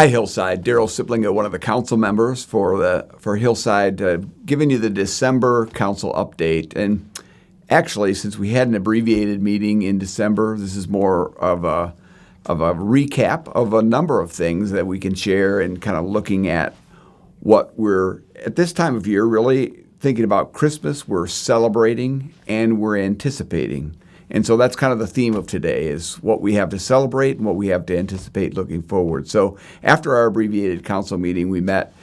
Hi, Hillside. Daryl Sipling, one of the council members for Hillside, giving you the December council update. And actually, since we had an abbreviated meeting in December, this is more of a recap of a number of things that we can share and kind of looking at what we're, at this time of year, really thinking about Christmas. We're celebrating and we're anticipating. And so that's kind of the theme of today, is what we have to celebrate and what we have to anticipate looking forward. So after our abbreviated council meeting, we met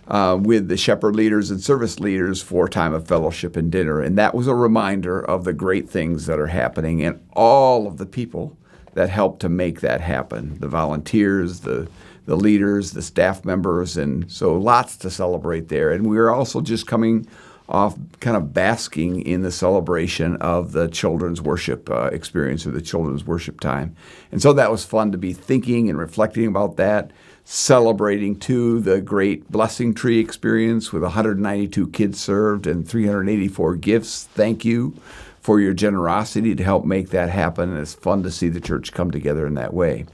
with the shepherd leaders and service leaders for time of fellowship and dinner. And that was a reminder of the great things that are happening and all of the people that helped to make that happen, the volunteers, the leaders, the staff members, and so lots to celebrate there. And we were also just coming off kind of basking in the celebration of the children's worship experience, or the children's worship time. And so that was fun to be thinking and reflecting about that, celebrating too the great blessing tree experience with 192 kids served and 384 gifts. Thank you for your generosity to help make that happen. And it's fun to see the church come together in that way.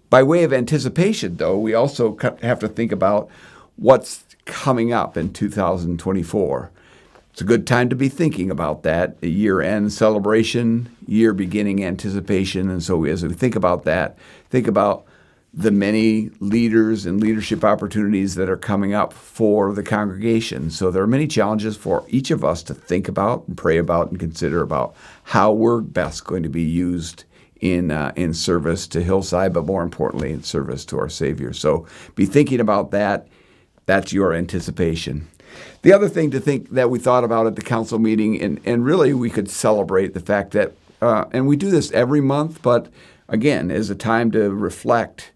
By way of anticipation, though, we also have to think about what's coming up in 2024. It's a good time to be thinking about that, a year-end celebration, year-beginning anticipation. And so as we think about that, think about the many leaders and leadership opportunities that are coming up for the congregation. So there are many challenges for each of us to think about and pray about and consider about how we're best going to be used in service to Hillside, but more importantly, in service to our Savior. So be thinking about that. That's your anticipation. The other thing to think that we thought about at the council meeting, and really we could celebrate the fact that, and we do this every month, but again, is a time to reflect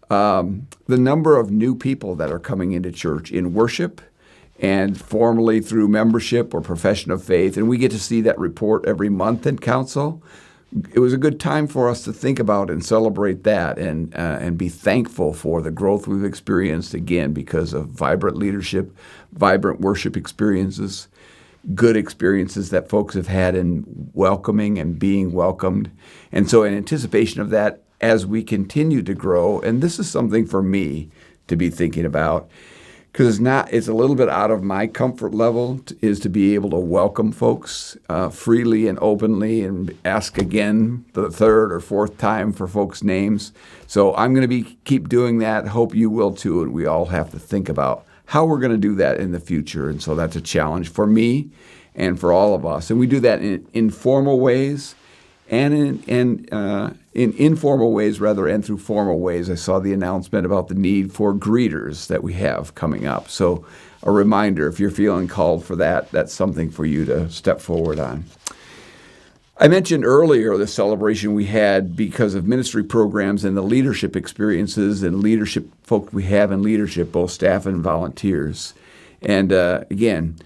the number of new people that are coming into church in worship and formally through membership or profession of faith. And we get to see that report every month in council. It was a good time for us to think about and celebrate that and be thankful for the growth we've experienced, again, because of vibrant leadership, vibrant worship experiences, good experiences that folks have had in welcoming and being welcomed. And so in anticipation of that, as we continue to grow, and this is something for me to be thinking about, because it's a little bit out of my comfort level, is to be able to welcome folks freely and openly and ask again the third or fourth time for folks' names. So I'm going to keep doing that. Hope you will too. And we all have to think about how we're going to do that in the future. And so that's a challenge for me and for all of us. And we do that in informal ways and in informal ways, rather, and through formal ways. I saw the announcement about the need for greeters that we have coming up. So a reminder, if you're feeling called for that, that's something for you to step forward on. I mentioned earlier the celebration we had because of ministry programs and the leadership experiences and leadership folk we have in leadership, both staff and volunteers. And again,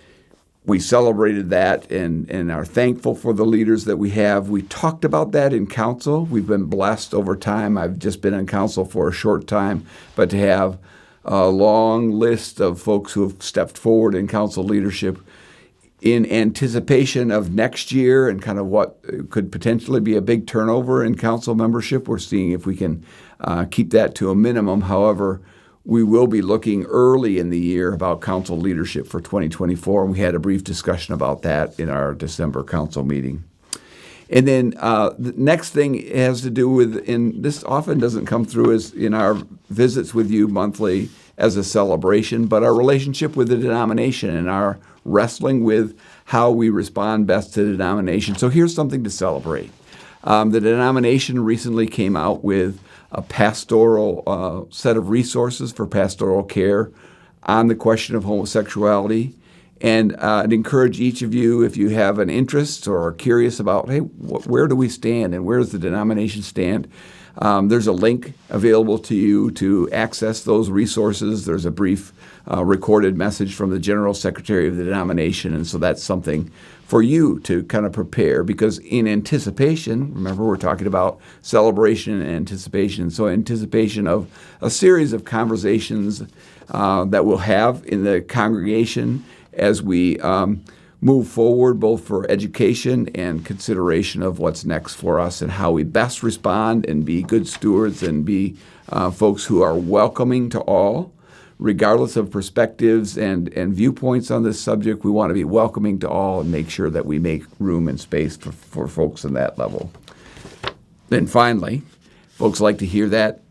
we celebrated that and are thankful for the leaders that we have. We talked about that in council. We've been blessed over time. I've just been in council for a short time, but to have a long list of folks who have stepped forward in council leadership in anticipation of next year and kind of what could potentially be a big turnover in council membership. We're seeing if we can keep that to a minimum. However, we will be looking early in the year about council leadership for 2024, and we had a brief discussion about that in our December council meeting. And then the next thing has to do with, and this often doesn't come through as in our visits with you monthly as a celebration, but our relationship with the denomination and our wrestling with how we respond best to the denomination. So here's something to celebrate. The denomination recently came out with a pastoral set of resources for pastoral care on the question of homosexuality. And I'd encourage each of you, if you have an interest or are curious about, hey, where do we stand and where does the denomination stand? There's a link available to you to access those resources. There's a brief recorded message from the General Secretary of the denomination, and so that's something for you to kind of prepare, because in anticipation, remember we're talking about celebration and anticipation, so anticipation of a series of conversations that we'll have in the congregation as we move forward both for education and consideration of what's next for us and how we best respond and be good stewards and be folks who are welcoming to all. Regardless of perspectives and viewpoints on this subject, we want to be welcoming to all and make sure that we make room and space for folks in that level. Then finally, folks like to hear that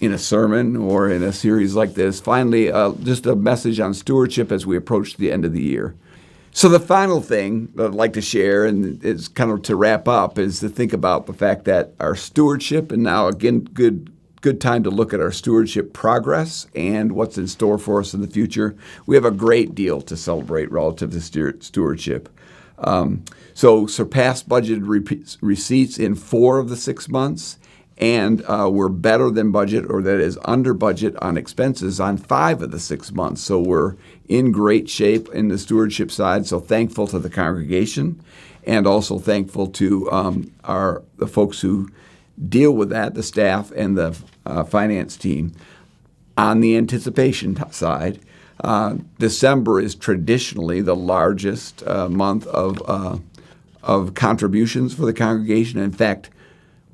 in a sermon or in a series like this. Finally, just a message on stewardship as we approach the end of the year. So the final thing that I'd like to share, and it's kind of to wrap up, is to think about the fact that our stewardship, and now again, good time to look at our stewardship progress and what's in store for us in the future. We have a great deal to celebrate relative to stewardship. So surpassed budgeted receipts in 4 of the 6 months, and we're better than budget, or that is under budget on expenses on 5 of the 6 months. So we're in great shape in the stewardship side. So thankful to the congregation, and also thankful to the folks who deal with that, the staff and the finance team. On the anticipation side, December is traditionally the largest month of contributions for the congregation. In fact,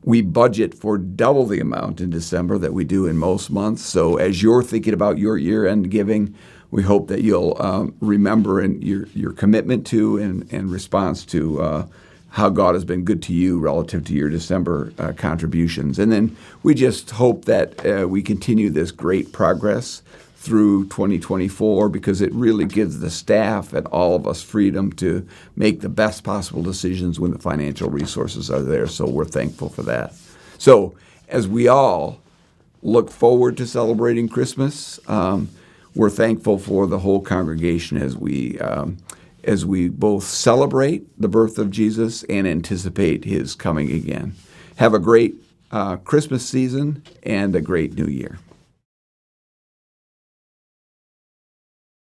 we budget for double the amount in December that we do in most months. So as you're thinking about your year-end giving, we hope that you'll remember your commitment to and response to how God has been good to you relative to your December contributions. And then we just hope that we continue this great progress through 2024, because it really gives the staff and all of us freedom to make the best possible decisions when the financial resources are there. So we're thankful for that. So as we all look forward to celebrating Christmas, we're thankful for the whole congregation as we both celebrate the birth of Jesus and anticipate his coming again. Have a great Christmas season and a great new year.